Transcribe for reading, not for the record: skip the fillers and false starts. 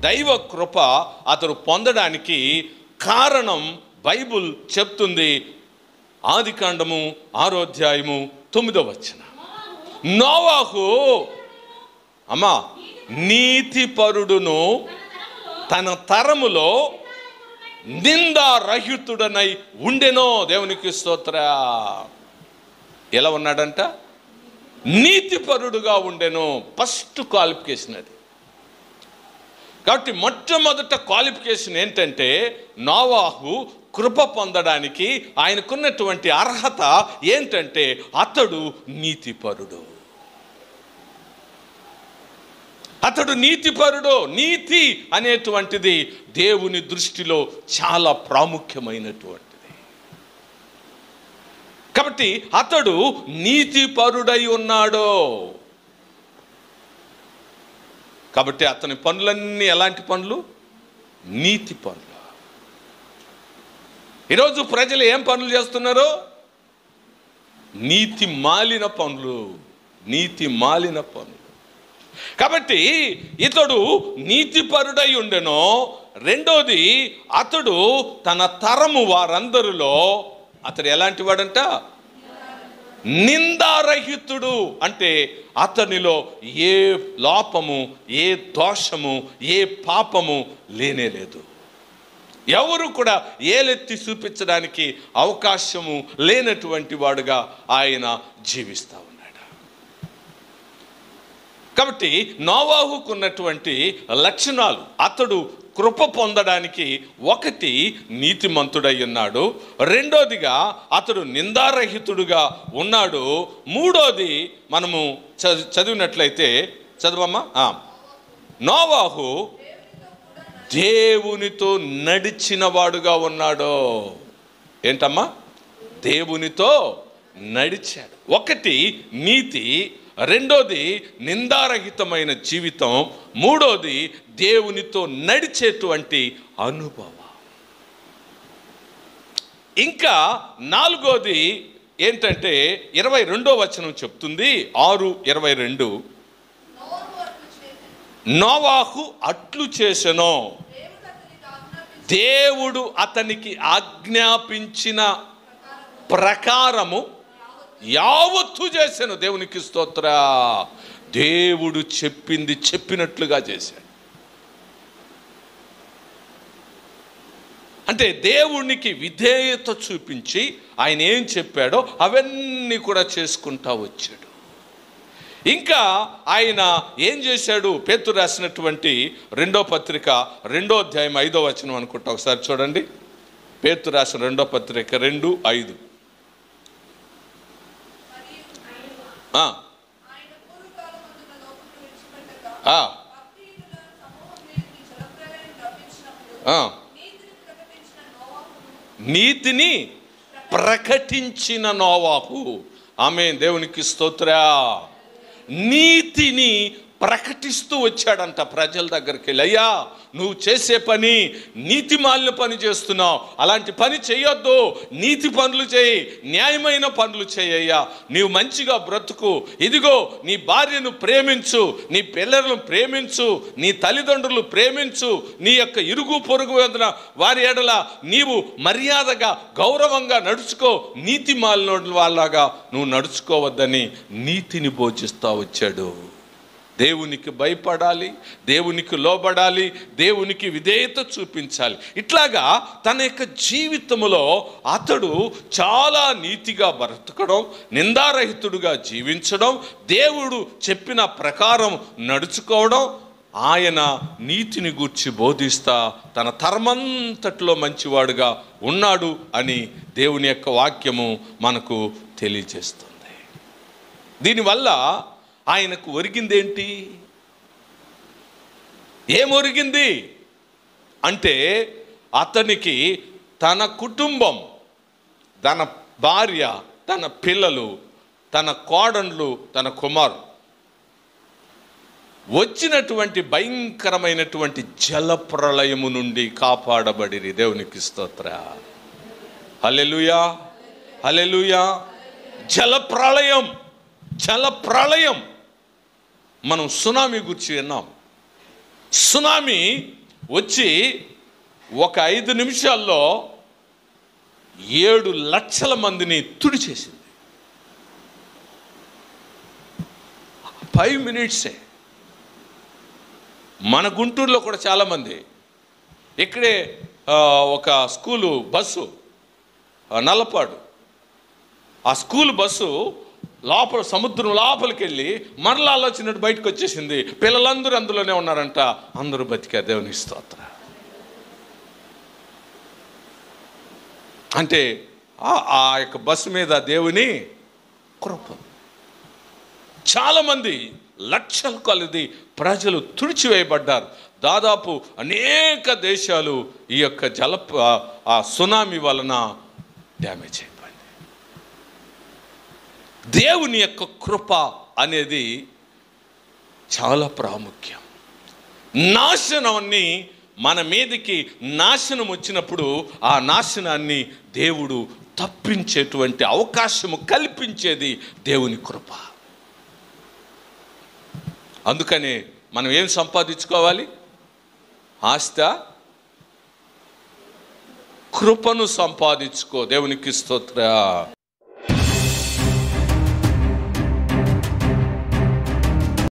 దైవ కృప అతడు పొందడానికి కారణం బైబుల్ చెప్తుంది. ఆదికాండము 6వ అధ్యాయము 9వ వచనం. నోవాహు అమ్మా నీతిపరుడును తన తరములో నిందారహితుడనై ఉండెనో. దేవునికి స్తోత్ర. ఎలా ఉన్నాడంట? నీతిపరుడుగా ఉండెను. ఫస్ట్ క్వాలిఫికేషన్ అది. కాబట్టి మొట్టమొదట క్వాలిఫికేషన్ ఏంటంటే నోవాహు కృప పొందడానికి ఆయనకున్నటువంటి అర్హత ఏంటంటే అతడు నీతిపరుడు. అతడు నీతిపరుడు. నీతి అనేటువంటిది దేవుని దృష్టిలో చాలా ప్రాముఖ్యమైనటువంటిది. కాబట్టి అతడు నీతిపరుడై ఉన్నాడు. కాబట్టి అతని పనులన్నీ ఎలాంటి పనులు? నీతి పనులు. ఈరోజు ప్రజలు ఏం పనులు చేస్తున్నారు? నీతి మాలిన పనులు. నీతి మాలిన పనులు. కాబట్టి ఇతడు నీతిపరుడై ఉండెను. రెండోది, అతడు తన తరము వారందరిలో అతడు ఎలాంటి వాడంట? నిందారహితుడు. అంటే అతనిలో ఏ లోపము, ఏ దోషము, ఏ పాపము లేనేలేదు. ఎవరు కూడా ఏలెత్తి చూపించడానికి అవకాశము లేనటువంటి వాడుగా ఆయన జీవిస్తూ ఉన్నాడు. కాబట్టి నోవాహుకు ఉన్నటువంటి లక్షణాలు, అతడు కృప పొందడానికి ఒకటి నీతిమంతుడై ఉన్నాడు, రెండోదిగా అతడు నిందారహితుడుగా ఉన్నాడు, మూడోది మనము చదివినట్లయితే చదవమ్మా. నోవాహు దేవునితో నడిచిన వాడుగా ఉన్నాడు. ఏంటమ్మా? దేవునితో నడిచాడు. ఒకటి నీతి, రెండోది నిందారహితమైన జీవితం, మూడోది దేవునితో నడిచేటువంటి అనుభవం. ఇంకా నాలుగోది ఏంటంటే 22వ వచనం చెప్తుంది, 6:22. నోవాహు అట్లు చేసెను, దేవుడు అతనికి ఆజ్ఞాపించిన ప్రకారము యావత్తు చేశాను. దేవునికి స్తోత్ర. దేవుడు చెప్పింది చెప్పినట్లుగా చేశాడు. అంటే దేవునికి విధేయత చూపించి ఆయన ఏం చెప్పాడో అవన్నీ కూడా చేసుకుంటా వచ్చాడు. ఇంకా ఆయన ఏం చేశాడు? పేతురు రాసినటువంటి 2వ పత్రిక 2వ అధ్యాయం 5వ వచనం అనుకుంటా, ఒకసారి చూడండి. పేతురు రాసిన 2వ పత్రిక 2:5. నీతిని ప్రకటించిన నోవాహు. ఆమేన్. దేవునికి స్తోత్ర. నీతిని ప్రకటిస్తూ వచ్చాడంట ప్రజల దగ్గరికి వెళ్ళి. అయ్యా, నువ్వు చేసే పని నీతి మాలిన పని చేస్తున్నావు, అలాంటి పని చేయొద్దు, నీతి పనులు చేయి, న్యాయమైన పనులు చేయయ్యా, నీవు మంచిగా బ్రతుకు, ఇదిగో నీ భార్యను ప్రేమించు, నీ పిల్లలను ప్రేమించు, నీ తల్లిదండ్రులు ప్రేమించు, నీ యొక్క ఇరుగు పొరుగు వదిన వారి ఎడల నీవు మర్యాదగా గౌరవంగా నడుచుకో, నీతి మాలిన వాళ్ళగా నువ్వు నడుచుకోవద్దని నీతిని బోధిస్తూ వచ్చాడు. దేవునికి భయపడాలి, దేవునికి లోబడాలి, దేవునికి విధేయత చూపించాలి. ఇట్లాగా తన యొక్క జీవితంలో అతడు చాలా నీతిగా బ్రతకడం, నిందారహితుడుగా జీవించడం, దేవుడు చెప్పిన ప్రకారం నడుచుకోవడం, ఆయన నీతిని గూర్చి బోధిస్తా తన తరమంతట్లో మంచివాడుగా ఉన్నాడు అని దేవుని యొక్క వాక్యము మనకు తెలియజేస్తుంది. దీనివల్ల ఆయనకు ఒరిగిందేంటి? ఏమొరిగింది అంటే అతనికి తన కుటుంబం, తన భార్య, తన పిల్లలు, తన కోడళ్ళు, తన కుమారు వచ్చినటువంటి భయంకరమైనటువంటి జలప్రళయము నుండి కాపాడబడిరి. దేవునికి స్తోత్ర. హల్లెలూయా, హల్లెలూయా. జలప్రళయం. మనం సునామీ గురించి విన్నాం. సునామీ వచ్చి ఒక 5 నిమిషాల్లో 7 లక్షల మందిని తుడిచేసింది. 5 మినిట్సే. మన గుంటూరులో కూడా చాలామంది, ఇక్కడే ఒక స్కూలు బస్సు నల్లపాడు, ఆ స్కూల్ బస్సు లోపల సముద్రం లోపలికి వెళ్ళి మరలా వచ్చినట్టు బయటకు వచ్చేసింది. పిల్లలందరూ అందులోనే ఉన్నారంట. అందరూ బతికారు. దేవుని స్తోత్రం. అంటే ఆ యొక్క బస్సు మీద దేవుని కృప. చాలామంది లక్షల కొలది ప్రజలు తుడిచివేయబడ్డారు. దాదాపు అనేక దేశాలు ఈ యొక్క ఆ సునామీ వలన డ్యామేజ్ అయిపోయింది. దేవుని యొక్క కృప అనేది చాలా ప్రాముఖ్యం. నాశనాన్ని మన మీదకి నాశనం వచ్చినప్పుడు ఆ నాశనాన్ని దేవుడు తప్పించేటువంటి అవకాశము కల్పించేది దేవుని కృప. అందుకనే మనం ఏం సంపాదించుకోవాలి? ఆస్త, కృపను సంపాదించుకో. దేవునికి స్తోత్రం.